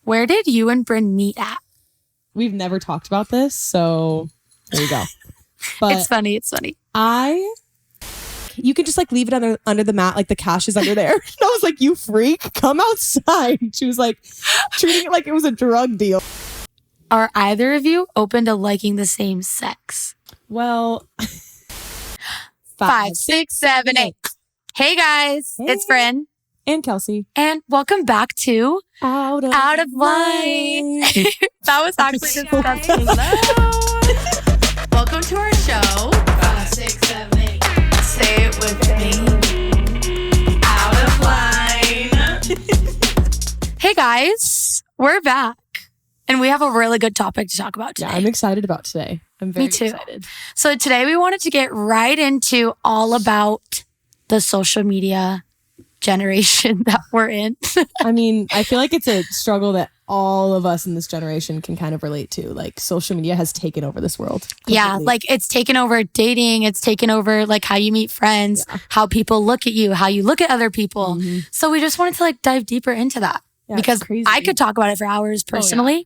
where did you and Brynn meet at? We've never talked about this, so there you go. But It's funny. you could just like leave it under the mat, like the cash is under there. And I was like, you freak, come outside. She was like treating it like it was a drug deal. Are either of you open to liking the same sex? Well, 5, 6, 7, 8. Hey guys, Hey. It's Brynn. And Kelsey. And welcome back to Out of Line. That was actually disgusting. Hello. Welcome to our show. 5, 6, 7, 8. Say it with me. Out of line. Hey guys, we're back. And we have a really good topic to talk about today. Yeah, I'm excited about today. I'm very Me too. excited. So today we wanted to get right into all about the social media generation that we're in. I mean, I feel like it's a struggle that all of us in this generation can kind of relate to. Like, social media has taken over this world. Yeah, completely. like it's taken over dating. It's taken over like how you meet friends, how people look at you, how you look at other people. Mm-hmm. So we just wanted to like dive deeper into that because it's crazy. I could talk about it for hours personally.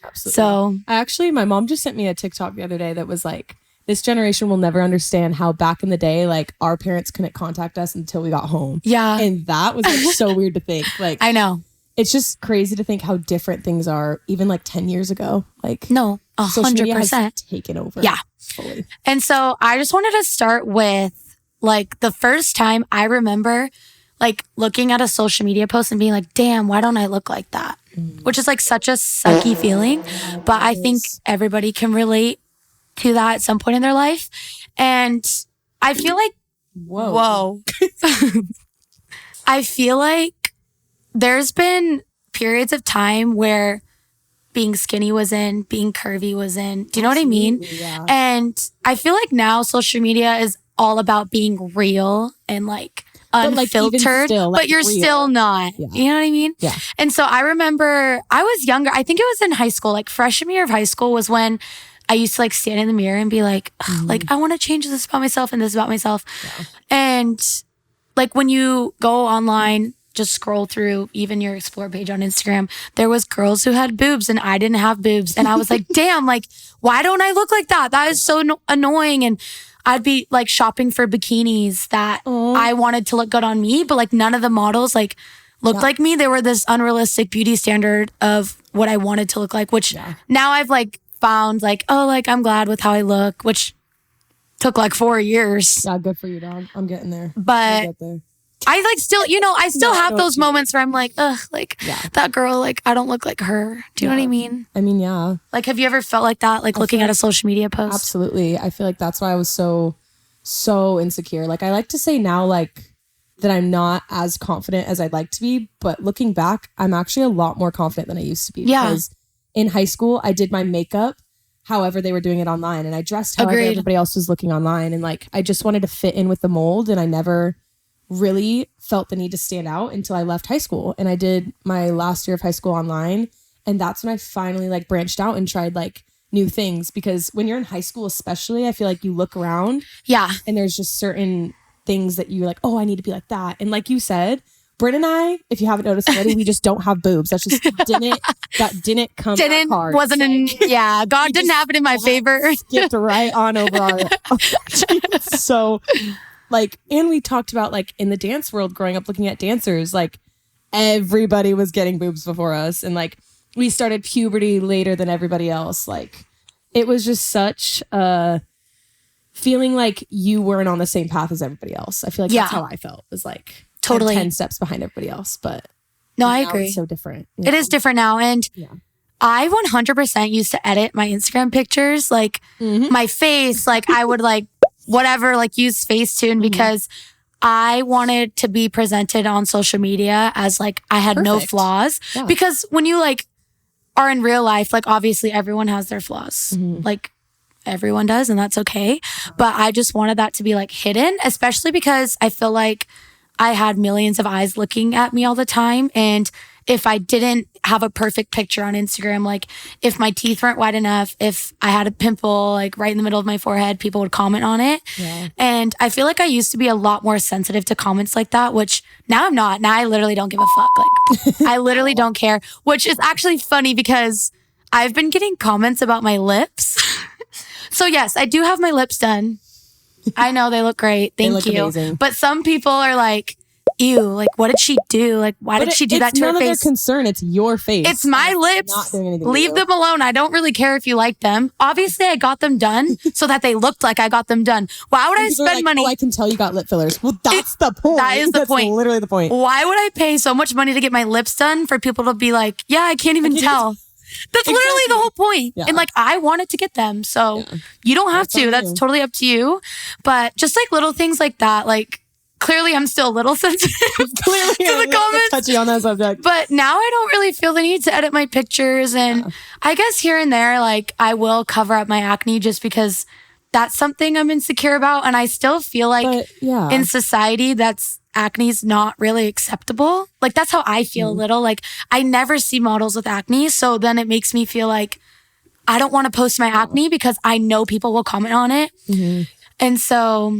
Absolutely. So My mom just sent me a TikTok the other day that was like, this generation will never understand how back in the day, like our parents couldn't contact us until we got home. yeah, And that was like so weird to think. Like, I know. it's just crazy to think how different things are even like 10 years ago. Like, No, social media has 100%. taken over. Yeah. Fully. And so I just wanted to start with like the first time I remember like looking at a social media post and being like, damn, why don't I look like that? Which is like such a sucky feeling. But I think everybody can relate to that at some point in their life. And I feel like, whoa. I feel like there's been periods of time where being skinny was in, being curvy was in. Do you know what I mean? Yeah. And I feel like now social media is all about being real and like But, like, even unfiltered, still, like, but you're real. still not. Yeah. You know what I mean? Yeah. And so I remember I was younger. I think it was in high school, like freshman year of high school was when I used to like stand in the mirror and be like, "Ugh, like, I want to change this about myself and this about myself. Yeah. And like when you go online, just scroll through even your explore page on Instagram, there was girls who had boobs and I didn't have boobs. And I was like, damn, like, why don't I look like that? That is so annoying. And I'd be like shopping for bikinis that I wanted to look good on me, but like none of the models like looked like me. They were this unrealistic beauty standard of what I wanted to look like, which now I've like found like, oh, like I'm glad with how I look, which took like 4 years. Yeah, good for you, dog. I'm getting there. But I'll get there. I like still, you know, I still No, I have know those what you moments where I'm like, ugh, like that girl, like I don't look like her. Do you know what I mean? I mean, yeah. Like, have you ever felt like that? Like looking at a social media post? Absolutely. I feel like that's why I was so insecure. Like, I like to say now, like, that I'm not as confident as I'd like to be. But looking back, I'm actually a lot more confident than I used to be. Yeah. Because in high school, I did my makeup however they were doing it online. And I dressed however Agreed. everybody else was looking online. And like, I just wanted to fit in with the mold. And I never really felt the need to stand out until I left high school. And I did my last year of high school online. And that's when I finally like branched out and tried like new things, because when you're in high school, especially, I feel like you look around and there's just certain things that you're like, oh, I need to be like that. And like you said, Brynn and I, if you haven't noticed already, we just don't have boobs. That's just didn't come that hard. Wasn't in, yeah, God didn't have it in my favor. Skipped right on over our so like, and we talked about like in the dance world growing up looking at dancers, like everybody was getting boobs before us. And like we started puberty later than everybody else. Like it was just such a feeling like you weren't on the same path as everybody else. I feel like that's how I felt. It was like Totally. 10 steps behind everybody else. But No, I now agree. It's so different. It is different now. And Yeah. I 100% used to edit my Instagram pictures, like my face, like I would like whatever, like use Facetune because I wanted to be presented on social media as like I had no Perfect. flaws. Yeah. Because when you like are in real life, like obviously everyone has their flaws. Like everyone does, and that's okay. But I just wanted that to be like hidden, especially because I feel like I had millions of eyes looking at me all the time. And if I didn't have a perfect picture on Instagram, like if my teeth weren't white enough, if I had a pimple like right in the middle of my forehead, people would comment on it. Yeah. And I feel like I used to be a lot more sensitive to comments like that, which now I'm not. Now I literally don't give a fuck. Like I literally don't care, which is actually funny because I've been getting comments about my lips. So yes, I do have my lips done. I know they look great. Thank you. Amazing. But some people are like, ew, like what did she do? Like why did she do that to her face? It's none of face? their concern. It's your face. It's my lips. Not doing anything to Leave you. them alone. I don't really care if you like them. Obviously, I got them done so that they looked like I got them done. Why would I People are spend like, money? Oh, I can tell you got lip fillers. Well, that's the point. That is the That's point. literally the point. Why would I pay so much money to get my lips done for people to be like, yeah, I can't even tell. That's literally the whole point. Yeah. And like, I wanted to get them. So you don't have to. That's totally up to you. But just like little things like that, like clearly I'm still a little sensitive Clearly, to the comments. Touchy on that subject. But now I don't really feel the need to edit my pictures. And I guess here and there, like I will cover up my acne just because that's something I'm insecure about. And I still feel like in society, acne's not really acceptable. Like that's how I feel a little. Like I never see models with acne. So then it makes me feel like I don't want to post my acne because I know people will comment on it. Mm-hmm. And so.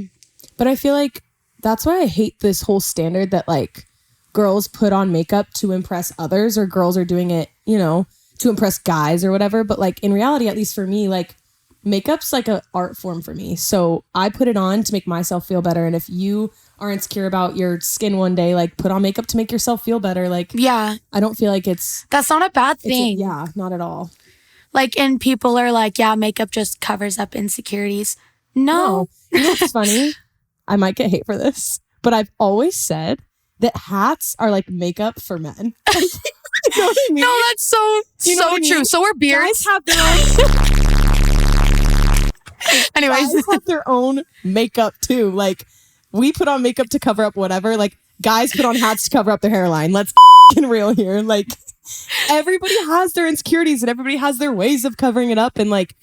But I feel like that's why I hate this whole standard that like girls put on makeup to impress others or girls are doing it, you know, to impress guys or whatever. But like in reality, at least for me, like makeup's like an art form for me. So I put it on to make myself feel better. And if you are insecure about your skin one day, like put on makeup to make yourself feel better. Like, yeah, I don't feel like that's not a bad thing. Not at all. Like, and people are like, yeah, makeup just covers up insecurities. No. You know what's funny? I might get hate for this, but I've always said that hats are like makeup for men. You know what I mean? No, that's so true. Mean? So are beards. Guys have their own. Anyways, Guys have their own makeup too. Like we put on makeup to cover up whatever. Like guys put on hats to cover up their hairline. Let's get real here. Like everybody has their insecurities and everybody has their ways of covering it up. And like,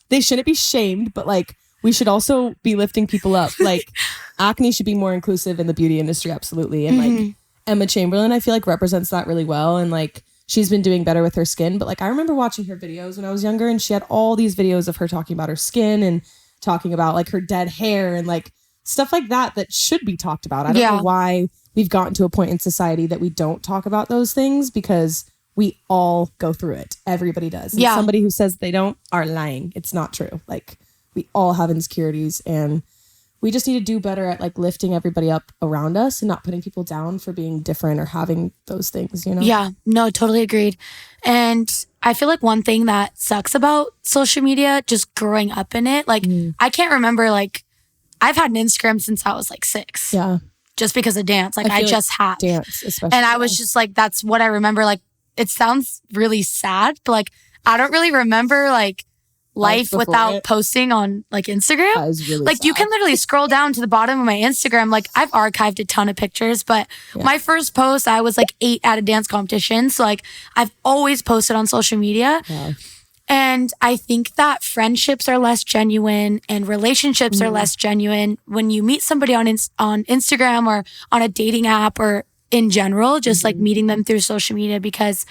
they shouldn't be shamed, but like we should also be lifting people up. Like acne should be more inclusive in the beauty industry. Absolutely. And like Emma Chamberlain, I feel like represents that really well. And like, she's been doing better with her skin. But like, I remember watching her videos when I was younger and she had all these videos of her talking about her skin and talking about like her dead hair and like stuff like that should be talked about. I don't know why we've gotten to a point in society that we don't talk about those things because we all go through it. Everybody does. And somebody who says they don't are lying. It's not true. Like we all have insecurities and we just need to do better at like lifting everybody up around us and not putting people down for being different or having those things, you know? Yeah, no, totally agreed. And I feel like one thing that sucks about social media, just growing up in it, like I can't remember, like I've had an Instagram since I was like 6. Yeah. Just because of dance. Like I just had. Dance, especially. And I was just like, that's what I remember. Like it sounds really sad, but like I don't really remember like life without posting on like Instagram. That is really like sad. You can literally scroll down to the bottom of my Instagram. Like I've archived a ton of pictures, but my first post, I was like 8 at a dance competition. So like I've always posted on social media. Yeah. And I think that friendships are less genuine and relationships are less genuine when you meet somebody on Instagram or on a dating app or in general, just like meeting them through social media, because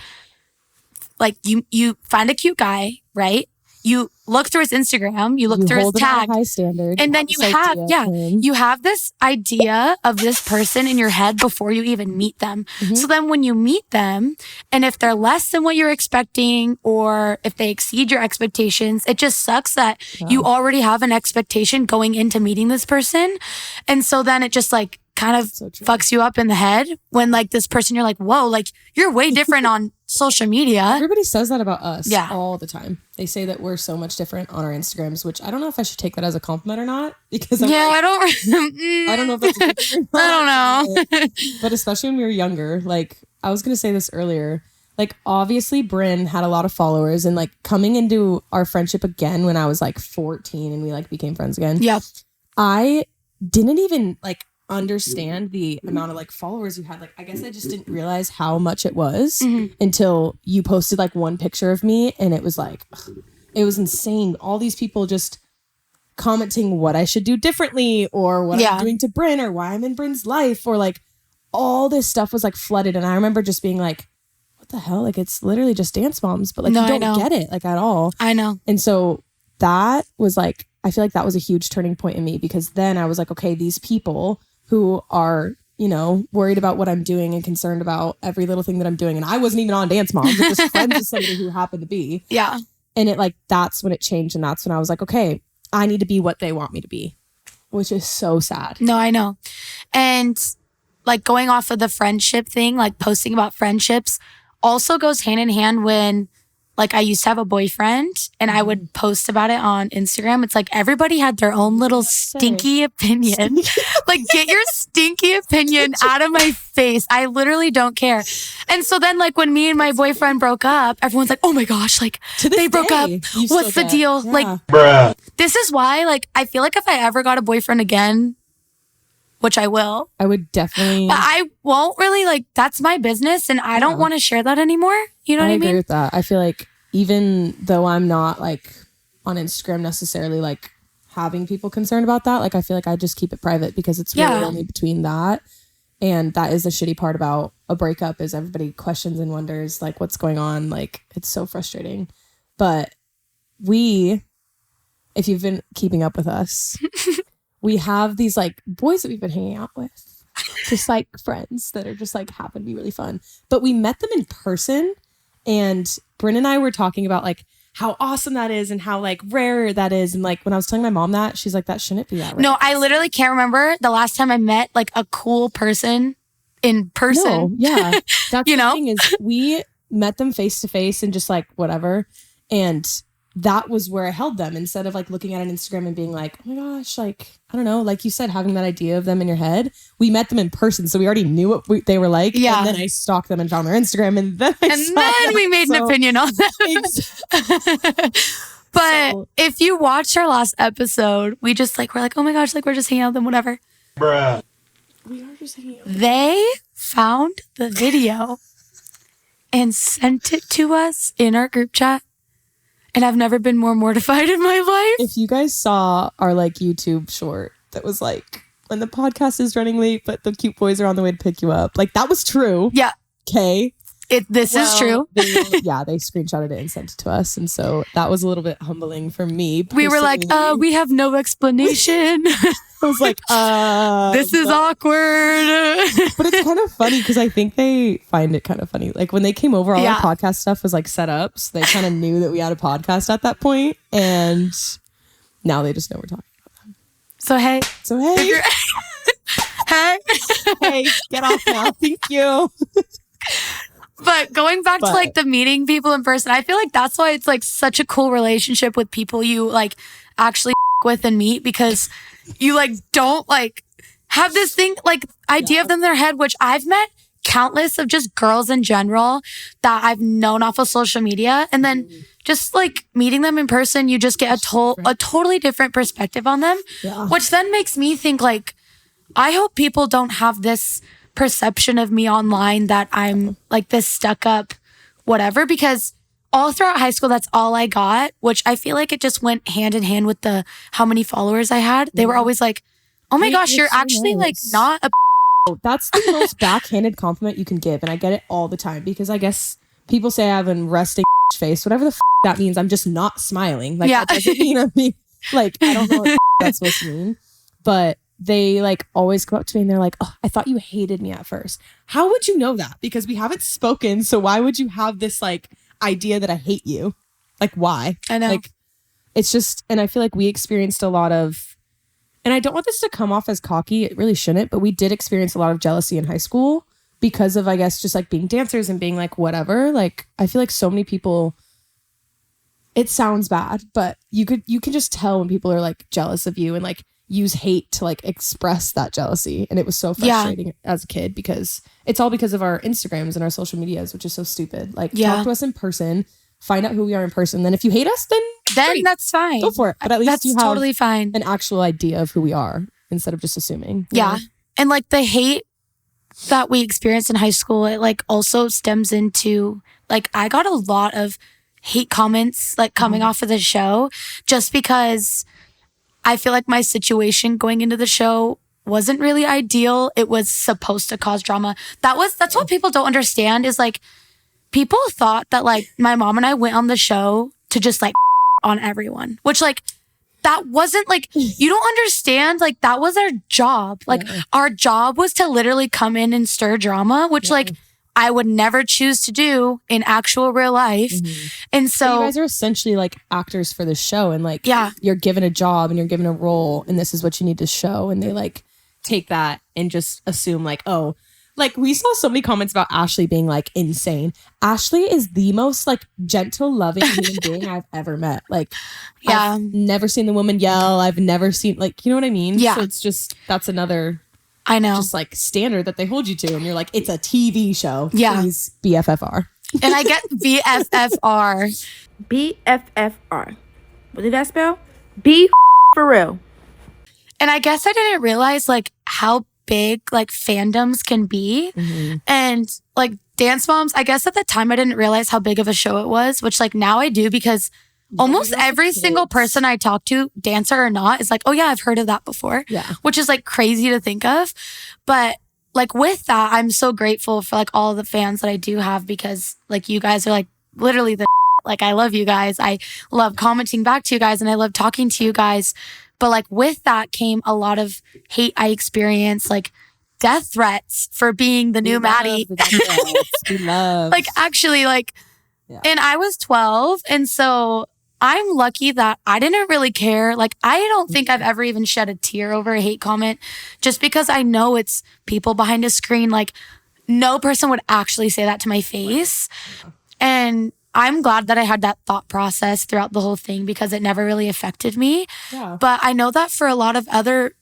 like you find a cute guy, right? You look through his Instagram, you look through his tag, high standard, and then you have this idea of this person in your head before you even meet them. So then when you meet them, and if they're less than what you're expecting, or if they exceed your expectations, it just sucks that you already have an expectation going into meeting this person. And so then it just like kind of fucks you up in the head when like this person, you're like, whoa, like you're way different on social media. Everybody says that about us all the time. They say that we're so much different on our Instagrams, which I don't know if I should take that as a compliment or not, because I don't know if that's a good thing or not. I don't know. But especially when we were younger, like I was going to say this earlier, like obviously Brynn had a lot of followers, and like coming into our friendship again when I was like 14 and we like became friends again. Yeah. I didn't even like understand the amount of like followers you had. Like I guess I just didn't realize how much it was until you posted like one picture of me, and it was like it was insane. All these people just commenting what I should do differently, or what I'm doing to Brynn, or why I'm in Brynn's life, or like all this stuff was like flooded. And I remember just being like, the hell? Like, it's literally just dance moms, but like, No, you I don't know. get it like at all. I know. And so that was like, I feel like that was a huge turning point in me, because then I was like, okay, these people who are, you know, worried about what I'm doing and concerned about every little thing that I'm doing. And I wasn't even on Dance Moms, but just friends with somebody who happened to be. Yeah. And it like, that's when it changed. And that's when I was like, okay, I need to be what they want me to be, which is so sad. No, I know. And like going off of the friendship thing, like posting about friendships also goes hand in hand when like I used to have a boyfriend and I would post about it on Instagram. It's like everybody had their own little stinky opinion. Like, get your stinky opinion out of my face. I literally don't care. And so then like when me and my boyfriend broke up, everyone's like, oh my gosh, like they broke up. What's the deal? Yeah. Like, Bruh. this is why like I feel like if I ever got a boyfriend again, which I will, I would definitely. but I won't really like, that's my business and I don't want to share that anymore. You know what I agree mean? with that. I feel like even though I'm not like on Instagram necessarily like having people concerned about that, like I feel like I just keep it private, because it's really only between that. And that is the shitty part about a breakup, is everybody questions and wonders like what's going on. Like, it's so frustrating. But if you've been keeping up with us, we have these like boys that we've been hanging out with, just like friends that are just like happen to be really fun. But we met them in person, and Brynn and I were talking about like how awesome that is and how like rare that is. And like when I was telling my mom that, she's like, that shouldn't be that rare. No, I literally can't remember the last time I met like a cool person in person. No, yeah. That's You the know? thing is, we met them face to face and just like whatever. And that was where I held them, instead of like looking at an Instagram and being like, oh my gosh, like, I don't know, like you said, having that idea of them in your head. We met them in person, so we already knew what they were like. Yeah. And then I stalked them and found their Instagram, and then We made an opinion on them. But So- if you watched our last episode, we're like, oh my gosh, like we're just hanging out with them, whatever. Bruh. We are just hanging out. They found the video and sent it to us in our group chat. And I've never been more mortified in my life. If you guys saw our like YouTube short that was like, when the podcast is running late, but the cute boys are on the way to pick you up. Like, that was true. Yeah, Okay. this is true. They screenshotted it and sent it to us. And so that was a little bit humbling for me. We were like, personally. we have no explanation. I was like, This is awkward. But it's kind of funny because I think they find it kind of funny. Like when they came over, all our podcast stuff was like set up. So they kind of knew that we had a podcast at that point. And now they just know we're talking about them. So, hey. So, hey, Hey. hey, get off now. Thank you. But going back to like the meeting people in person, I feel like that's why it's like such a cool relationship with people you like actually with and meet, because you like don't like have this thing like idea of them in their head, which I've met countless of just girls in general that I've known off of social media. And then just like meeting them in person, you just get a totally different perspective on them, which then makes me think like, I hope people don't have this perception of me online that I'm like this stuck up whatever, because all throughout high school, that's all I got, which I feel like it just went hand in hand with the how many followers I had. They were always like, oh my gosh, you're so actually like nice. not a That's the most backhanded compliment you can give. And I get it all the time, because I guess people say I have a resting face, whatever the that means. I'm just not smiling. Like, that doesn't mean I'm being, like, I don't know what that's supposed to mean. But they like always come up to me and they're like, oh, I thought you hated me at first. How would you know that? Because we haven't spoken. So why would you have this like idea that I hate you? Like, why? I know. Like, it's just, and I feel like we experienced a lot of, and I don't want this to come off as cocky. It really shouldn't, but we did experience a lot of jealousy in high school because of, I guess, just like being dancers and being like, whatever. Like, I feel like so many people, it sounds bad, but you can just tell when people are like jealous of you and like use hate to like express that jealousy. And it was so frustrating as a kid, because it's all because of our Instagrams and our social medias, which is so stupid. Like, talk to us in person, find out who we are in person. Then if you hate us, then great, that's fine. go for it. But at least That's you have totally fine. an actual idea of who we are instead of just assuming. you Yeah. know? And like the hate that we experienced in high school, it like also stems into like, I got a lot of hate comments like coming off of the show, just because I feel like my situation going into the show wasn't really ideal. It was supposed to cause drama. That's what people don't understand is like, people thought that like my mom and I went on the show to just like on everyone, which like that wasn't like, you don't understand. Like that was our job. Like our job was to literally come in and stir drama, which like I would never choose to do in actual real life. And so you guys are essentially like actors for the show, and like you're given a job and you're given a role and this is what you need to show. And they like take that and just assume like, oh, like we saw so many comments about Ashlee being like insane. Ashlee is the most like gentle, loving human being I've ever met. Like, I've never seen the woman yell. I've never seen like, you know what I mean? Yeah. So it's just, that's another, I know, just like standard that they hold you to. And you're like, it's a TV show. Yeah. Please BFFR. And I get BFFR. BFFR. What did that spell? B for real. And I guess I didn't realize like how big like fandoms can be. And like Dance Moms, I guess at the time I didn't realize how big of a show it was, which like now I do, because almost every single person I talk to, dancer or not, is like, oh yeah, I've heard of that before. Yeah. Which is like crazy to think of. But like with that, I'm so grateful for like all of the fans that I do have, because like you guys are like literally the like I love you guys. I love commenting back to you guys and I love talking to you guys. But like with that came a lot of hate I experienced, like death threats for being the new Maddie. We love. Like actually like, and I was 12. And so I'm lucky that I didn't really care. Like I don't think I've ever even shed a tear over a hate comment, just because I know it's people behind a screen. Like no person would actually say that to my face. And I'm glad that I had that thought process throughout the whole thing, because it never really affected me. Yeah. But I know that for a lot of other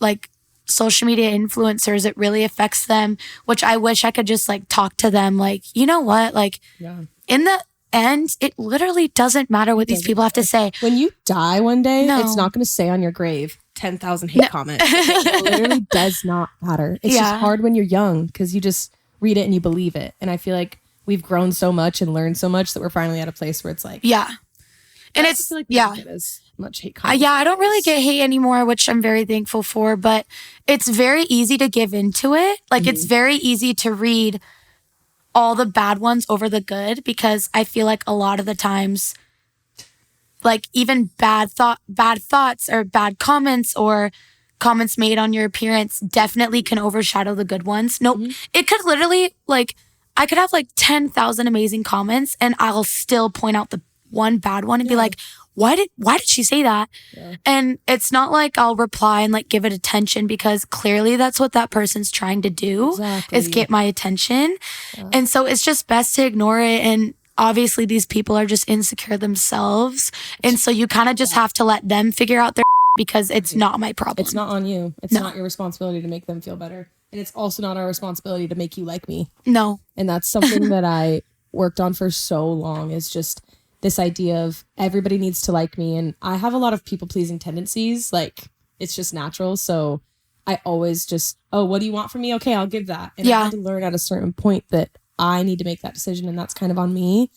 like social media influencers, it really affects them, which I wish I could just like talk to them. Like, you know what? Like in the end, it literally doesn't matter what these people have to say. When you die one day, No. it's not going to say on your grave 10,000 hate comments. It literally does not matter. It's just hard when you're young, because you just read it and you believe it. And I feel like we've grown so much and learned so much that we're finally at a place where it's like, and it's feel like we don't get as much hate comments. I don't really get hate anymore, which I'm very thankful for, but it's very easy to give into it. Like it's very easy to read all the bad ones over the good, because I feel like a lot of the times, like even bad thoughts or bad comments or comments made on your appearance definitely can overshadow the good ones. It could literally like, I could have like 10,000 amazing comments and I'll still point out the one bad one and be like, why did she say that? And it's not like I'll reply and like give it attention, because clearly that's what that person's trying to do is get my attention. And so it's just best to ignore it. And obviously these people are just insecure themselves. And so you kind of just have to let them figure out their because it's not my problem. It's not on you. It's not your responsibility to make them feel better. And it's also not our responsibility to make you like me. No. And that's something that I worked on for so long, is just this idea of everybody needs to like me. And I have a lot of people pleasing tendencies. Like it's just natural. So I always just, oh, what do you want from me? Okay, I'll give that. And I had to learn at a certain point that I need to make that decision, and that's kind of on me.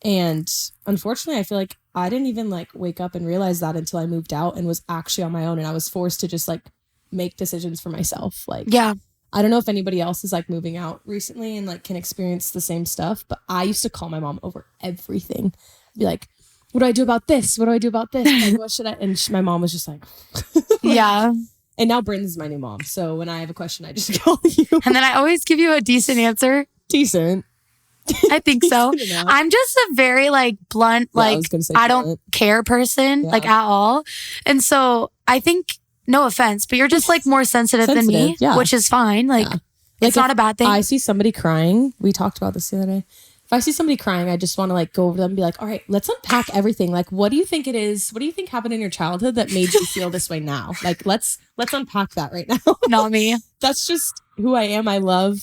And unfortunately, I feel like I didn't even like wake up and realize that until I moved out and was actually on my own. And I was forced to just like make decisions for myself. Like, I don't know if anybody else is like moving out recently and like can experience the same stuff, but I used to call my mom over everything. Be like, what do I do about this? What do I do about this? Like, what should I? And my mom was just like, And now Brynn's my new mom. So when I have a question, I just call you. And then I always give you a decent answer. Decent. I think so. I'm just a very like blunt, like I don't care person, like at all. And so I think, no offense, but you're just like more sensitive than me, which is fine. Like it's not a bad thing. I see somebody crying. We talked about this the other day. If I see somebody crying, I just want to like go over them and be like, all right, let's unpack everything. Like, what do you think it is? What do you think happened in your childhood that made you feel this way now? Like, let's unpack that right now. Not me. That's just who I am. I love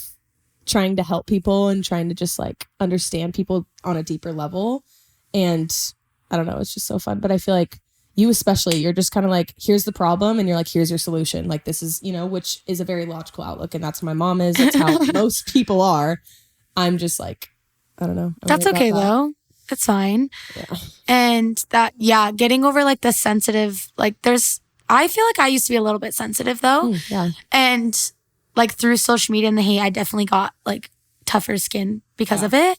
trying to help people and trying to just like understand people on a deeper level. And I don't know, it's just so fun. But I feel like you especially, you're just kind of like, here's the problem. And you're like, here's your solution. Like, this is, you know, which is a very logical outlook. And that's who my mom is. That's how most people are. I'm just like, I don't know. That's okay though. It's fine. Yeah. And that, getting over like the sensitive, like I feel like I used to be a little bit sensitive though. And like through social media and the hate, I definitely got like tougher skin because of it.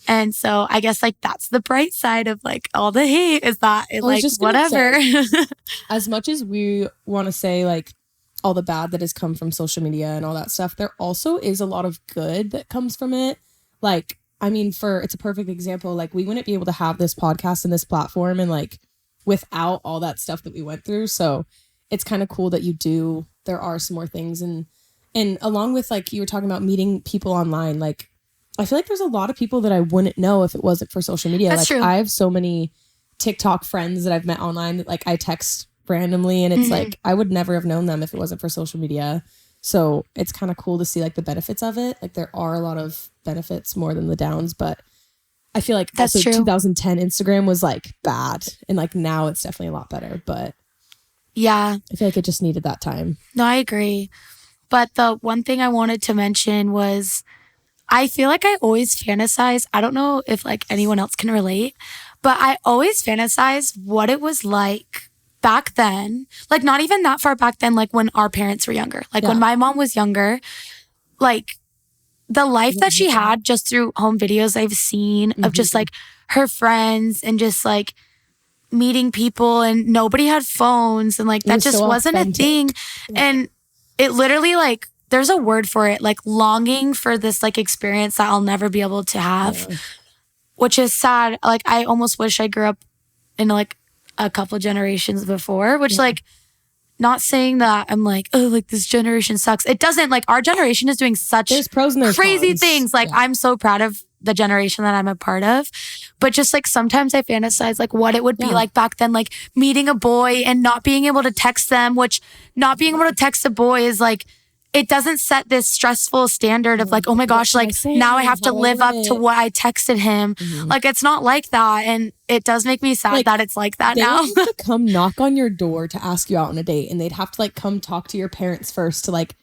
And so I guess like that's the bright side of like all the hate is that it like whatever. As much as we want to say like all the bad that has come from social media and all that stuff, there also is a lot of good that comes from it. Like, I mean, it's a perfect example. Like, we wouldn't be able to have this podcast and this platform and like without all that stuff that we went through. So it's kind of cool that there are some more things. And along with like you were talking about meeting people online, like I feel like there's a lot of people that I wouldn't know if it wasn't for social media. That's like true. I have so many TikTok friends that I've met online that like I text randomly, and it's like I would never have known them if it wasn't for social media. So it's kind of cool to see like the benefits of it. Like there are a lot of benefits more than the downs, but I feel like that's also true. 2010 Instagram was like bad, and like now it's definitely a lot better, but yeah, I feel like it just needed that time. No, I agree. But the one thing I wanted to mention was I feel like I always fantasize. I don't know if like anyone else can relate, but I always fantasize what it was like back then. Like not even that far back then, like when our parents were younger. Like when my mom was younger, like the life that she had just through home videos I've seen of just like her friends and just like meeting people, and nobody had phones, and like that just wasn't a thing. And it literally like there's a word for it, like longing for this like experience that I'll never be able to have, which is sad. Like I almost wish I grew up in like a couple generations before, which like not saying that I'm like, oh, like this generation sucks. It doesn't. Like our generation is doing such there's pros and there's crazy cons. things. Like I'm so proud of the generation that I'm a part of, but just like sometimes I fantasize like what it would be like back then, like meeting a boy and not being able to text them, which not being able to text a boy is like, it doesn't set this stressful standard of like, oh my gosh, like now I have to live up to what I texted him. Like it's not like that. And it does make me sad that it's like that now. They have to come knock on your door to ask you out on a date, and they'd have to like come talk to your parents first to like.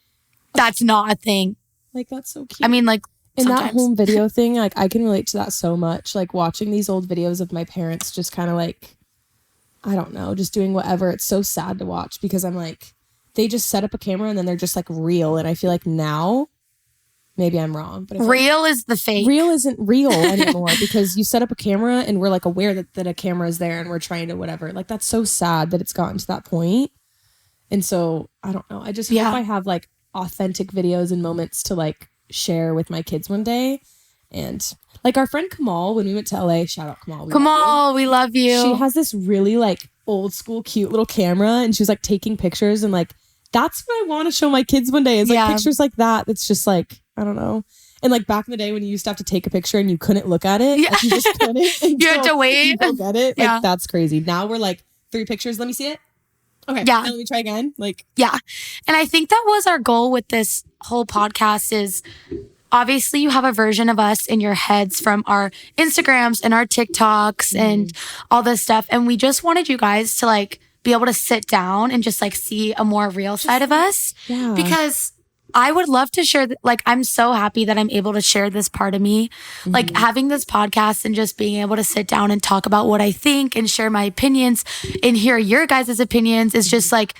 That's not a thing. Like that's so cute. I mean, like and sometimes. that home video thing, like I can relate to that so much. Like watching these old videos of my parents just kind of like, I don't know, just doing whatever. It's so sad to watch because I'm like, they just set up a camera and then they're just like real. And I feel like now, maybe I'm wrong, but real is the fake. Real isn't real anymore because you set up a camera and we're like aware that a camera is there and we're trying to whatever. Like that's so sad that it's gotten to that point. And so I don't know. I just hope I have like authentic videos and moments to like share with my kids one day. And like our friend Kamal, when we went to LA, shout out Kamal. Kamal, we love you. She has this really like old school cute little camera, and she was like taking pictures, and like that's what I want to show my kids one day is like pictures like that. It's just like, I don't know. And like back in the day when you used to have to take a picture and you couldn't look at it. Like you just couldn't. You had to wait. You go get it. Like that's crazy. Now we're like 3 pictures. Let me see it. Okay. Yeah. Now let me try again. Like, yeah. And I think that was our goal with this whole podcast is obviously you have a version of us in your heads from our Instagrams and our TikToks and all this stuff. And we just wanted you guys to like be able to sit down and just like see a more real side of us. Yeah. Because I would love to share, like, I'm so happy that I'm able to share this part of me. Like having this podcast and just being able to sit down and talk about what I think and share my opinions and hear your guys' opinions is just like,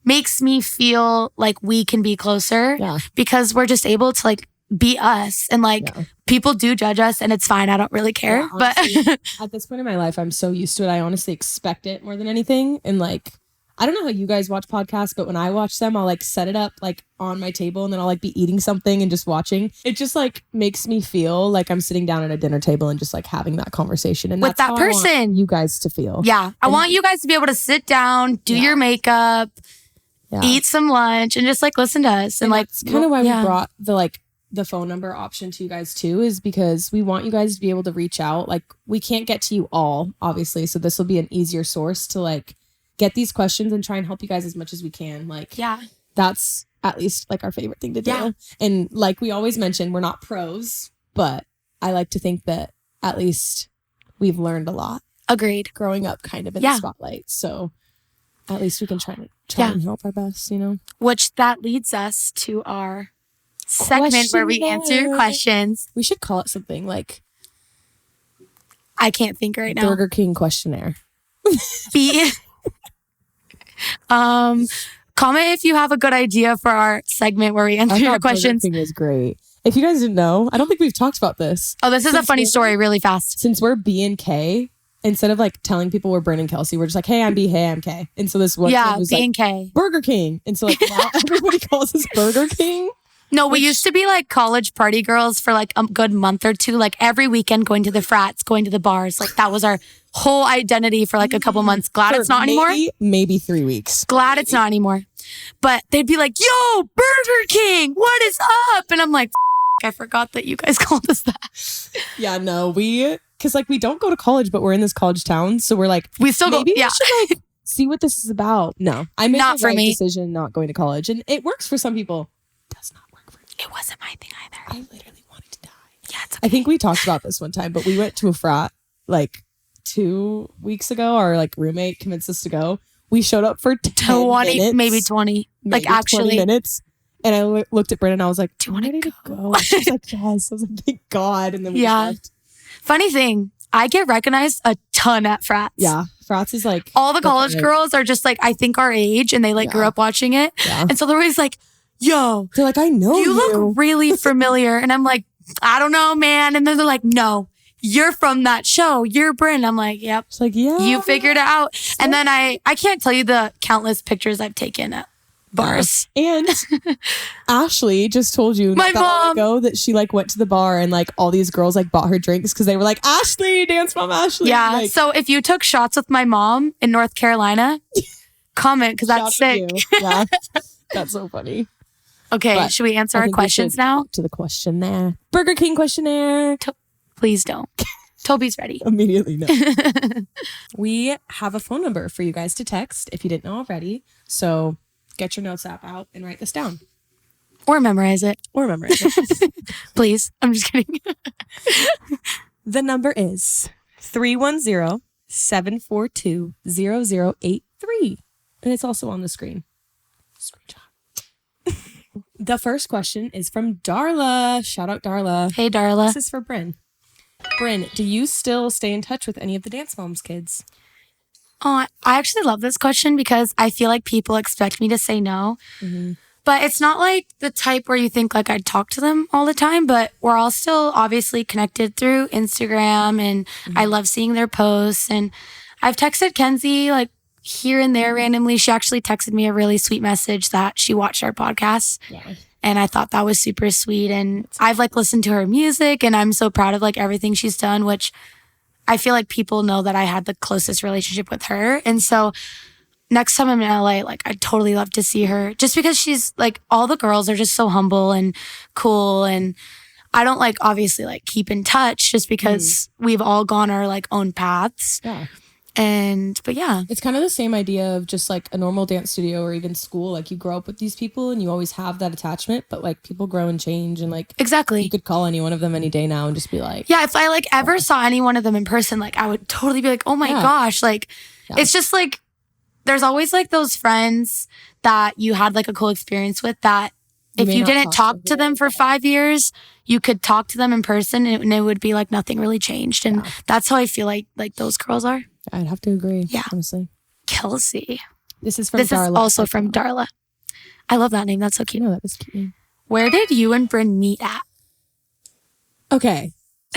makes me feel like we can be closer because we're just able to like be us, and like people do judge us and it's fine. I don't really care. Yeah, honestly, but at this point in my life, I'm so used to it. I honestly expect it more than anything. And like, I don't know how you guys watch podcasts, but when I watch them, I'll like set it up like on my table and then I'll like be eating something and just watching. It just like makes me feel like I'm sitting down at a dinner table and just like having that conversation. And with that's that how person, I want you guys to feel. Yeah. I want you guys to be able to sit down, do your makeup, eat some lunch, and just like listen to us. And like, it's kind of why we brought the phone number option to you guys too, is because we want you guys to be able to reach out. Like we can't get to you all, obviously. So this will be an easier source to like get these questions and try and help you guys as much as we can. Like, that's at least like our favorite thing to do. Yeah. And like we always mention, we're not pros, but I like to think that at least we've learned a lot. Agreed. Growing up kind of in the spotlight. So at least we can try and help our best, you know? Which that leads us to our segment where we answer your questions. We should call it something like, I can't think right now. Burger King questionnaire. Comment if you have a good idea for our segment where we answer your questions. Burger King is great. If you guys didn't know, I don't think we've talked about this. Oh, this is a funny story really fast. Since we're B and K, instead of like telling people we're Brynn and Kelsey, we're just like, hey, I'm B, hey, I'm K. And so this one was B like, and K. Burger King. And so like now everybody calls us Burger King. No, we used to be like college party girls for like a good month or two, like every weekend going to the frats, going to the bars. Like that was our whole identity for like a couple months. Glad it's not anymore. Maybe 3 weeks. Glad it's not anymore. But they'd be like, yo, Burger King, what is up? And I'm like, I forgot that you guys called us that. Yeah, no, because like we don't go to college, but we're in this college town. So we're like, we still maybe go, yeah. we should like see what this is about. No, I made not the for right me. decision not going to college. And it works for some people. It does not work for me. It wasn't my thing either. I literally wanted to die. Yeah, it's okay. I think we talked about this one time, but we went to a frat like 2 weeks ago. Our like roommate convinced us to go. We showed up for 20 minutes, maybe 20. Like actually 20 minutes. And I looked at Brynn and I was like, do you want to go? She was like, yes. I was like, thank God. And then we left. Funny thing, I get recognized a ton at frats. Yeah. Frats is like all the college girls are just like, I think our age and they like grew up watching it. Yeah. And so they're always like, yo, they're like, I know you look really familiar. And I'm like, I don't know, man. And then they're like, no, you're from that show. You're Brynn. I'm like, yep. It's like, yeah. You figured it out. And then I can't tell you the countless pictures I've taken at bars. And Ashlee just told you my not that long ago that she like went to the bar and like all these girls like bought her drinks because they were like, Ashlee, dance mom Ashlee. Yeah. Like, so if you took shots with my mom in North Carolina, comment because that's sick. Yeah. That's so funny. Okay. But should we answer our questions now? To the questionnaire. Burger King questionnaire. Please don't. Toby's ready. Immediately no. We have a phone number for you guys to text if you didn't know already. So get your notes app out and write this down. Or memorize it. Please. I'm just kidding. The number is 310-742-0083. And it's also on the screen. Screenshot. The first question is from Darla. Shout out Darla. Hey, Darla. This is for Brynn. Brynn, do you still stay in touch with any of the Dance Moms kids? I actually love this question because I feel like people expect me to say no. Mm-hmm. But it's not like the type where you think like I'd talk to them all the time, but we're all still obviously connected through Instagram and I love seeing their posts. And I've texted Kenzie like here and there randomly. She actually texted me a really sweet message that she watched our podcast. Yeah. And I thought that was super sweet. And I've like listened to her music and I'm so proud of like everything she's done, which I feel like people know that I had the closest relationship with her. And so next time I'm in LA, like I'd totally love to see her just because she's like, all the girls are just so humble and cool. And I don't like obviously like keep in touch just because we've all gone our like own paths. Yeah. But yeah. It's kind of the same idea of just like a normal dance studio or even school. Like you grow up with these people and you always have that attachment, but like people grow and change and like exactly. You could call any one of them any day now and just be like, yeah, if I like ever saw any one of them in person, like I would totally be like, oh my gosh. Like it's just like, there's always like those friends that you had like a cool experience with that if you didn't talk to them for 5 years, you could talk to them in person and it would be like nothing really changed. And that's how I feel like those girls are. I'd have to agree. Yeah. Honestly. Kelsey. This is Darla. Is also from Darla. I love that name. That's so cute. No, that was cute. Where did you and Brynn meet at? Okay.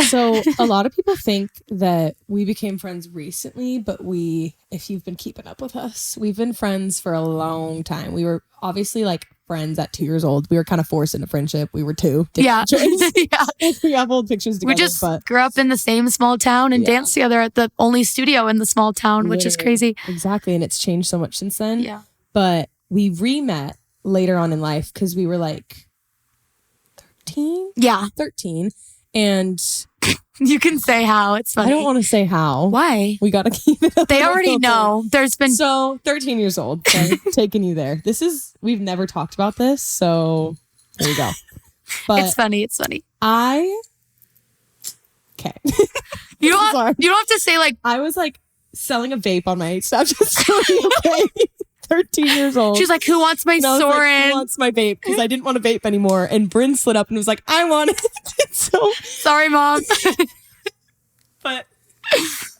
So a lot of people think that we became friends recently, but if you've been keeping up with us, we've been friends for a long time. We were obviously like friends at 2 years old. We were kind of forced into friendship. We were two. Yeah. Yeah. We have old pictures together. We just grew up in the same small town and danced together at the only studio in the small town, which is crazy. Exactly. And it's changed so much since then. Yeah. But we re-met later on in life because we were like 13? Yeah. 13. And you can say how. It's funny. I don't want to say how. Why? We got to keep it. They already know. There's been 13 years old. So taking you there. We've never talked about this. So there you go. But it's funny. Okay. You don't have to say like. I was like selling a vape on my Snapchat story. Okay. 13 years old. She's like, who wants my Soren? Like, who wants my vape? Because I didn't want to vape anymore. And Brynn slid up and was like, I want it. So sorry, Mom. But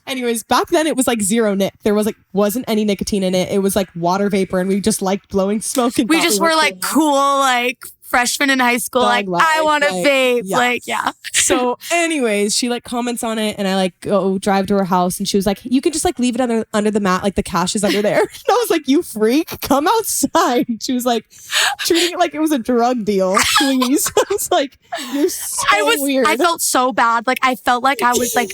anyways, back then it was like zero nic. There wasn't any nicotine in it. It was like water vapor and we just liked blowing smoke. And we just were like cool, like freshman in high school, Thug like, I life, want to like, vape. yeah. Like, yeah. So anyways, she like comments on it and I like go drive to her house and she was like, you can just like leave it under the mat. Like the cash is under there. And I was like, you freak, come outside. She was like treating it like it was a drug deal. Please. I was like, you're so weird. I felt so bad. Like I felt like I was like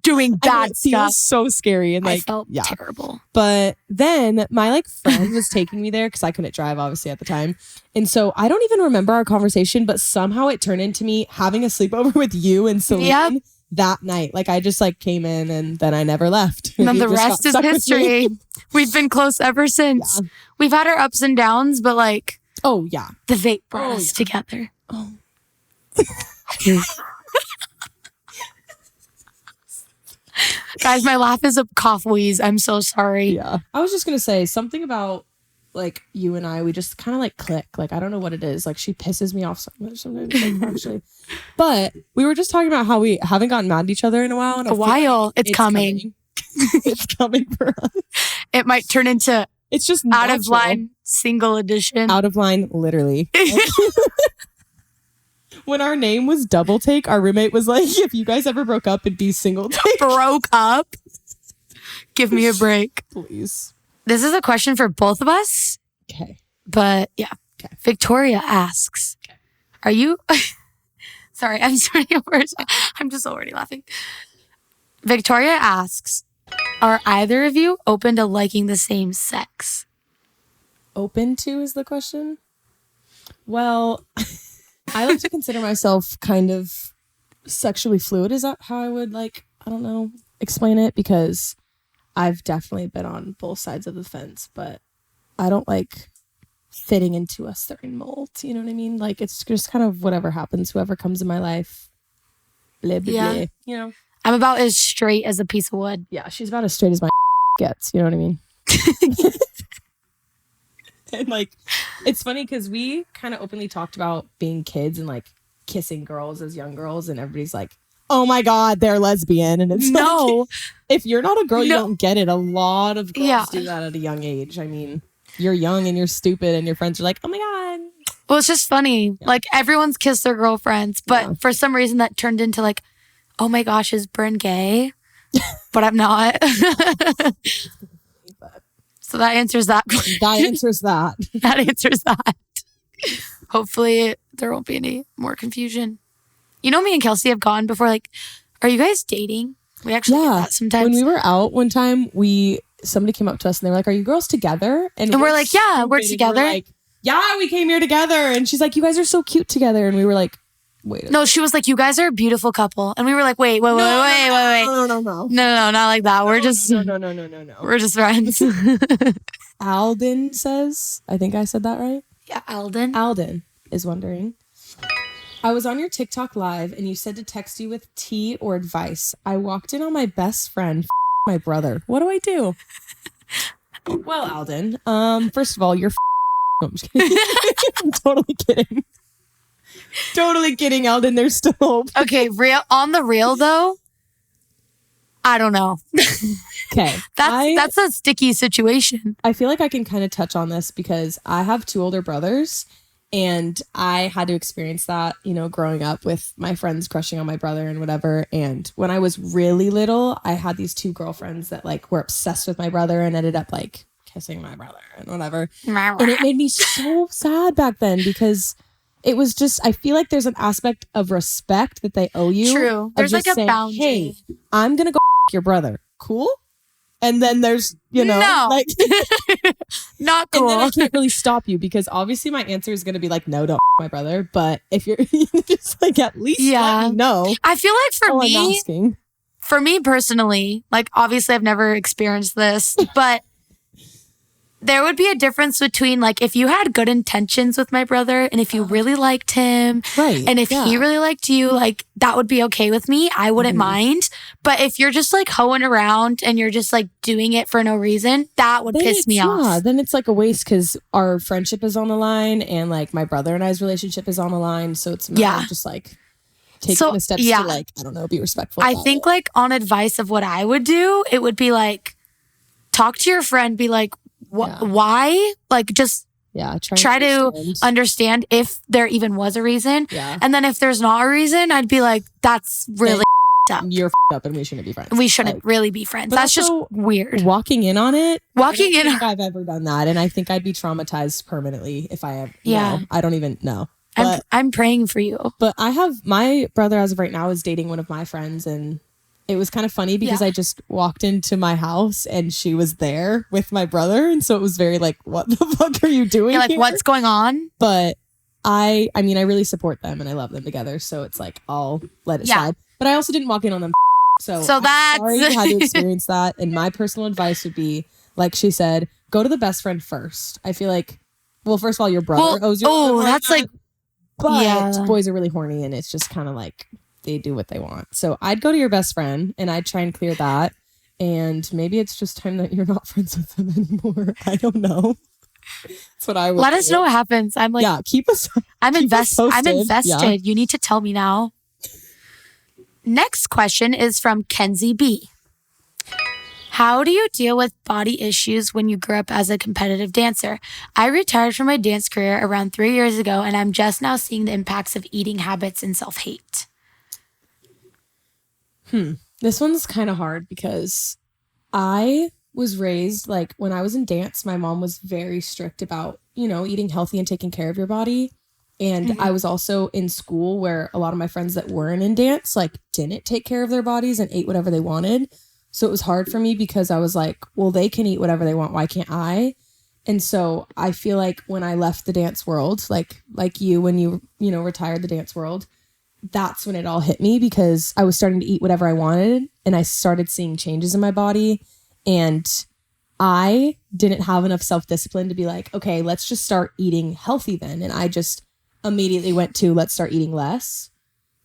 doing bad It stuff. feels so scary and like, I felt yeah. terrible. But then my like friend was taking me there because I couldn't drive obviously at the time. And so I don't even remember our conversation, but somehow it turned into me having a sleepover with you and Celine that night. Like I just like came in and then I never left. And then You the just rest got is stuck with history. me. We've been close ever since. Yeah. We've had our ups and downs, but like Oh yeah. the vape brought us together. Oh. Guys, my laugh is a cough wheeze. I'm so sorry. Yeah. I was just gonna say something about like you and I, we just kind of like click. Like I don't know what it is. Like she pisses me off so much sometimes, like, actually. But we were just talking about how we haven't gotten mad at each other in a while. And I A feel like while. It's coming. It's coming for us. It might turn into It's just out of natural. line single edition. Out of line, literally. When our name was Double Take, our roommate was like, if you guys ever broke up, it'd be Single Take. Broke up. Give me a break. Please. This is a question for both of us, Okay. but yeah. Okay. Victoria asks, are you... Sorry, I'm starting over. I'm just already laughing. Victoria asks, are either of you open to liking the same sex? Open to is the question? Well, I like to consider myself kind of sexually fluid. Is that how I would like, I don't know, explain it? Because I've definitely been on both sides of the fence, but I don't like fitting into a certain mold. You know what I mean? Like it's just kind of whatever happens, whoever comes in my life. Blah, blah, Yeah. blah. You know? I'm about as straight as a piece of wood. Yeah, she's about as straight as my gets. You know what I mean? And like, it's funny because we kind of openly talked about being kids and like kissing girls as young girls, and everybody's like, "Oh my God, they're lesbian." And it's No. like, if you're not a girl, you No. don't get it. A lot of girls Yeah. do that at a young age. I mean, you're young and you're stupid, and your friends are like, "Oh my God." Well, it's just funny. Like everyone's kissed their girlfriends, but Yeah. for some reason that turned into like, oh my gosh, is Brynn gay? But I'm not. So that answers that. That answers that. That answers that. Hopefully there won't be any more confusion. You know, me and Kelsey have gone before, like, are you guys dating? We actually get that sometimes. When we were out one time, somebody came up to us and they were like, "Are you girls together?" And we're like, "Yeah, we're stupid, and together." like, "Yeah, we came here together." And she's like, "You guys are so cute together." And we were like, "Wait." No, she was like, "You guys are a beautiful couple." And we were like, wait. No, No, not like that. We're just, no. we're just friends. Alden says, I think I said that right. Yeah, Alden. Alden is wondering, I was on your TikTok live and you said to text you with tea or advice. I walked in on my best friend, my brother. What do I do? Well, Alden, first of all, you're no, I'm just kidding. I'm totally kidding. Totally kidding, Alden. There's still hope. Okay, on the real though, I don't know. Okay. That's a sticky situation. I feel like I can kind of touch on this because I have two older brothers and I had to experience that, you know, growing up with my friends crushing on my brother and whatever. And when I was really little, I had these two girlfriends that like were obsessed with my brother and ended up like kissing my brother and whatever. And it made me so sad back then because it was just, I feel like there's an aspect of respect that they owe you. True. There's like a boundary. Hey, I'm going to go your brother. Cool? And then there's, you know, No. like, Not cool. and then I can't really stop you because obviously my answer is going to be like, no, don't my brother. But if you're just like, at least let me know. I feel like I'm asking. for me personally, like obviously I've never experienced this, but there would be a difference between like if you had good intentions with my brother and if you really liked him, Right. and if he really liked you, like that would be okay with me. I wouldn't mind. But if you're just like hoeing around and you're just like doing it for no reason, that would piss me off. Yeah, then it's like a waste because our friendship is on the line and like my brother and I's relationship is on the line. So it's not just like taking the steps to like, I don't know, be respectful. I think like on advice of what I would do, it would be like talk to your friend, be like, why? Like just Yeah. Try to understand if there even was a reason. Yeah. And then if there's not a reason, I'd be like, that's really up. You're up and we shouldn't be friends. We shouldn't really be friends. That's just weird. Walking in on it. I don't think on I've ever done that. And I think I'd be traumatized permanently if I ever. Yeah. No, I don't even know. I'm praying for you. But my brother as of right now is dating one of my friends, and it was kind of funny because I just walked into my house and she was there with my brother. And so it was very like, what the fuck are you doing? You're like, here? what's going on? But I mean, I really support them and I love them together. So it's like, I'll let it slide. But I also didn't walk in on them. So that's sorry you had to experience that. And my personal advice would be, like she said, go to the best friend first. I feel like, well, first of all, your brother owes you. That's like, but boys are really horny and it's just kind of like they do what they want. So I'd go to your best friend and I'd try and clear that. And maybe it's just time that you're not friends with them anymore. I don't know. That's what I would let us know what happens. I'm like, keep us. I'm invested. I'm invested. Yeah. You need to tell me now. Next question is from Kenzie B. How do you deal with body issues when you grew up as a competitive dancer? I retired from my dance career around 3 years ago, and I'm just now seeing the impacts of eating habits and self-hate. This one's kind of hard because I was raised, like when I was in dance, my mom was very strict about, eating healthy and taking care of your body. And I was also in school where a lot of my friends that weren't in dance, like didn't take care of their bodies and ate whatever they wanted. So it was hard for me because I was like, well, they can eat whatever they want. Why can't I? And so I feel like when I left the dance world, like you, when you retired the dance world, that's when it all hit me because I was starting to eat whatever I wanted and I started seeing changes in my body. And I didn't have enough self-discipline to be like, okay, let's just start eating healthy then. And I just immediately went to let's start eating less.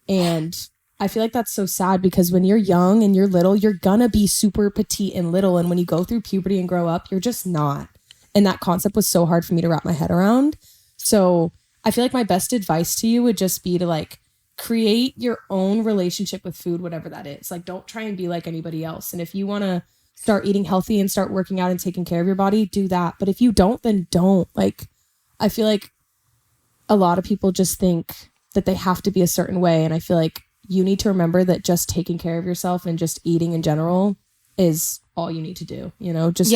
And I feel like that's so sad because when you're young and you're little, you're gonna be super petite and little. And when you go through puberty and grow up, you're just not. And that concept was so hard for me to wrap my head around. So I feel like my best advice to you would just be to like create your own relationship with food, whatever that is. Like, don't try and be like anybody else. And if you want to start eating healthy and start working out and taking care of your body, do that. But if you don't, then don't. Like, I feel like a lot of people just think that they have to be a certain way. And I feel like you need to remember that just taking care of yourself and just eating in general is all you need to do. Just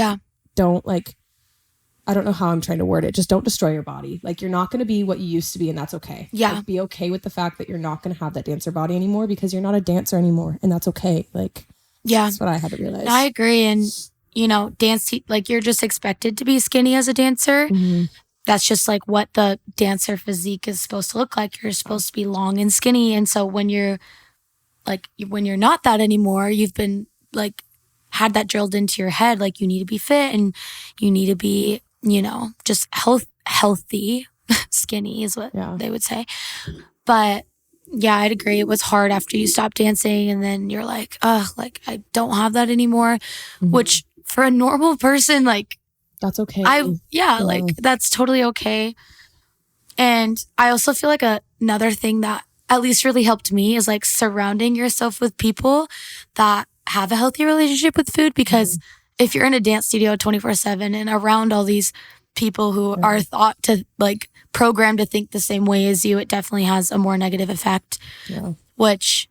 don't like, I don't know how I'm trying to word it. Just don't destroy your body. Like, you're not going to be what you used to be, and that's okay. Yeah. Like, be okay with the fact that you're not going to have that dancer body anymore because you're not a dancer anymore, and that's okay. Like, that's what I had to realize. I agree. And, dance, like, you're just expected to be skinny as a dancer. Mm-hmm. That's just like what the dancer physique is supposed to look like. You're supposed to be long and skinny. And so when you're not that anymore, you've been like had that drilled into your head. Like, you need to be fit and you need to be, just healthy, skinny is what they would say. But yeah, I'd agree. It was hard after you stopped dancing and then you're like, like I don't have that anymore, which for a normal person, like, that's okay. Like that's totally okay. And I also feel like another thing that at least really helped me is like surrounding yourself with people that have a healthy relationship with food. Because if you're in a dance studio 24/7 and around all these people who are thought to like programmed to think the same way as you, it definitely has a more negative effect. Yeah. Which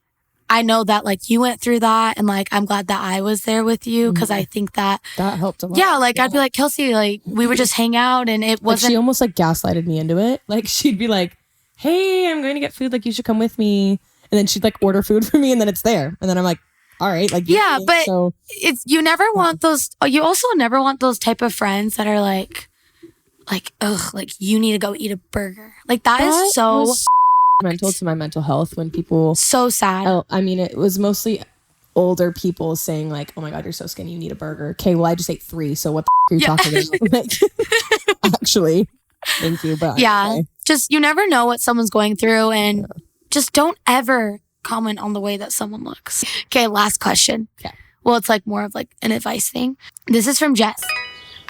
I know that like you went through that, and like I'm glad that I was there with you because I think that helped a lot. Yeah, like I'd be like, Kelsey, like we would just hang out and it wasn't. Like, she almost like gaslighted me into it. Like, she'd be like, "Hey, I'm going to get food. Like, you should come with me." And then she'd like order food for me, and then it's there, and then I'm like, "All right." Like, but it's you never want those. You also never want those type of friends that are like, ugh, like you need to go eat a burger. Like that is so mental to my mental health when people so sad. I mean, it was mostly older people saying like, "Oh my God, you're so skinny, you need a burger." Okay, well, I just ate 3, so what the are you talking about? Like, actually, thank you, but okay. Just you never know what someone's going through, and just don't ever comment on the way that someone looks. Okay, last question. Okay. Well, it's like more of like an advice thing. This is from Jess.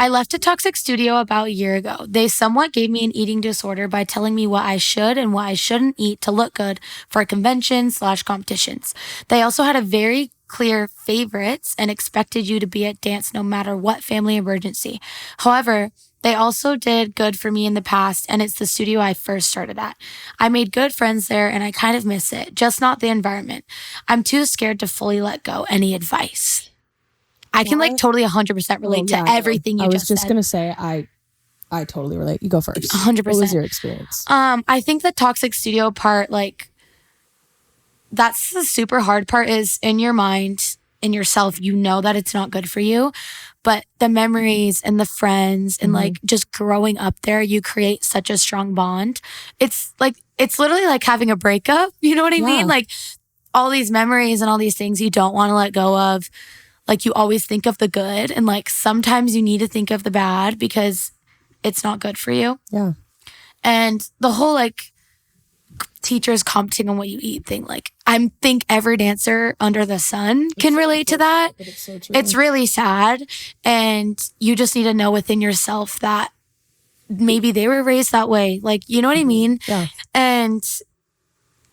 I left a toxic studio about a year ago. They somewhat gave me an eating disorder by telling me what I should and what I shouldn't eat to look good for conventions/competitions. They also had a very clear favorites and expected you to be at dance no matter what family emergency. However, They also did good for me in the past, and it's the studio I first started at. I made good friends there, and I kind of miss it, just not the environment. I'm too scared to fully let go. Any advice? I can like totally 100% relate to everything you just said. I was just going to say, I totally relate. You go first. 100%. What was your experience? I think the toxic studio part, like, that's the super hard part is in your mind, in yourself, you know that it's not good for you. But the memories and the friends and like just growing up there, you create such a strong bond. It's literally like having a breakup. You know what I mean? Like all these memories and all these things you don't want to let go of. Like you always think of the good, and like sometimes you need to think of the bad because it's not good for you. Yeah. And the whole like teachers commenting on what you eat thing, like I think every dancer under the sun can relate to that. It's so true. It's really sad, and you just need to know within yourself that maybe they were raised that way. Like, you know what I mean? Yeah. And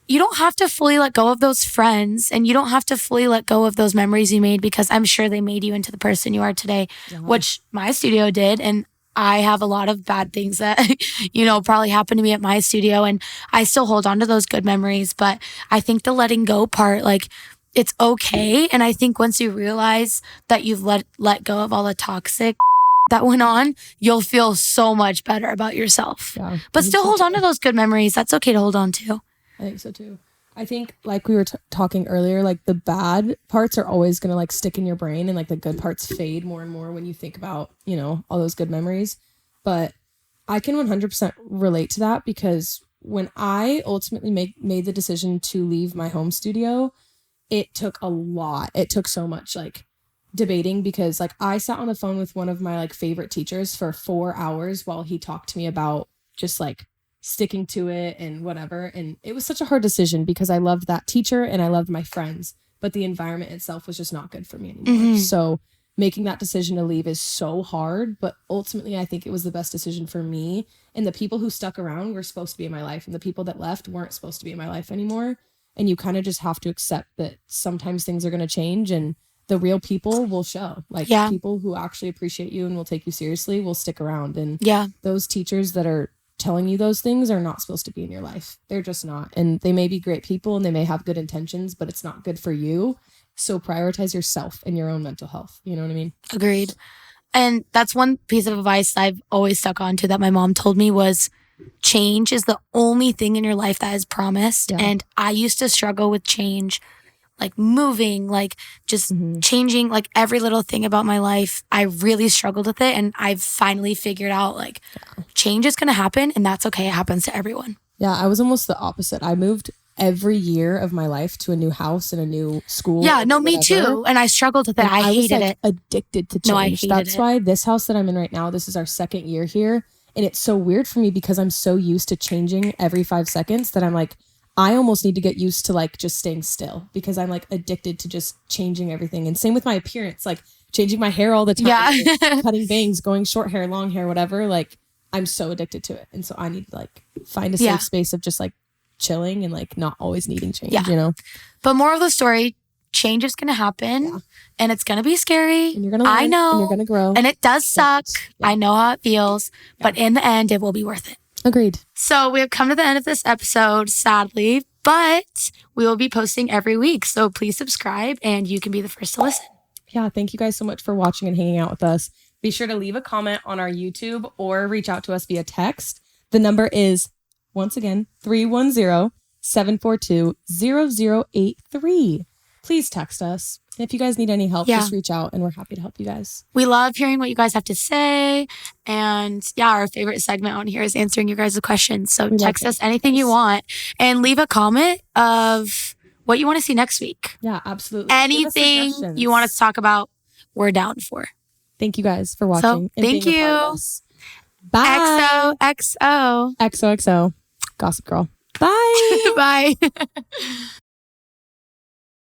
you don't have to fully let go of those friends, and you don't have to fully let go of those memories you made, because I'm sure they made you into the person you are today, which my studio did. And I have a lot of bad things that, you know, probably happened to me at my studio, and I still hold on to those good memories. But I think the letting go part, like, it's okay. And I think once you realize that you've let go of all the toxic that went on, you'll feel so much better about yourself. Yeah, but still hold on to those good memories. That's okay to hold on to. I think so too. I think like we were talking earlier, like the bad parts are always going to like stick in your brain, and like the good parts fade more and more when you think about, you know, all those good memories. But I can 100% relate to that, because when I ultimately made the decision to leave my home studio, it took a lot. It took so much like debating, because like I sat on the phone with one of my like favorite teachers for 4 hours while he talked to me about just like sticking to it and whatever. And it was such a hard decision, because I loved that teacher and I loved my friends, but the environment itself was just not good for me anymore. So making that decision to leave is so hard, but ultimately I think it was the best decision for me. And the people who stuck around were supposed to be in my life, and the people that left weren't supposed to be in my life anymore. And you kind of just have to accept that sometimes things are going to change, and the real people will show. Like people who actually appreciate you and will take you seriously will stick around. And those teachers that are telling you those things are not supposed to be in your life. They're just not. And they may be great people and they may have good intentions, but it's not good for you. So prioritize yourself and your own mental health. You know what I mean? Agreed. And that's one piece of advice I've always stuck on to that my mom told me was, change is the only thing in your life that is promised. And I used to struggle with change, like moving, like just changing, like every little thing about my life. I really struggled with it. And I've finally figured out like change is going to happen, and that's okay. It happens to everyone. Yeah. I was almost the opposite. I moved every year of my life to a new house and a new school. Yeah, no, me too. And I struggled with it. I hated it. Addicted to change. No, I hated That's why this house that I'm in right now, this is our second year here. And it's so weird for me, because I'm so used to changing every 5 seconds that I'm like, I almost need to get used to like just staying still, because I'm like addicted to just changing everything. And same with my appearance, like changing my hair all the time, like, cutting bangs, going short hair, long hair, whatever. Like I'm so addicted to it. And so I need to like find a safe space of just like chilling and like not always needing change, you know? But moral of the story, change is going to happen and it's going to be scary. And you're going to learn, I know. and you're going to grow. And it does suck. I know how it feels, but in the end, it will be worth it. Agreed. So we have come to the end of this episode, sadly, but we will be posting every week. So please subscribe and you can be the first to listen. Yeah. Thank you guys so much for watching and hanging out with us. Be sure to leave a comment on our YouTube or reach out to us via text. The number is, once again, 310-742-0083. Please text us. And if you guys need any help, just reach out and we're happy to help you guys. We love hearing what you guys have to say. And our favorite segment on here is answering your guys' questions. So text us anything you want and leave a comment of what you want to see next week. Yeah, absolutely. Anything you want us to talk about, we're down for. Thank you guys for watching. So, thank you. Bye. XOXO. XOXO. Gossip Girl. Bye. Bye.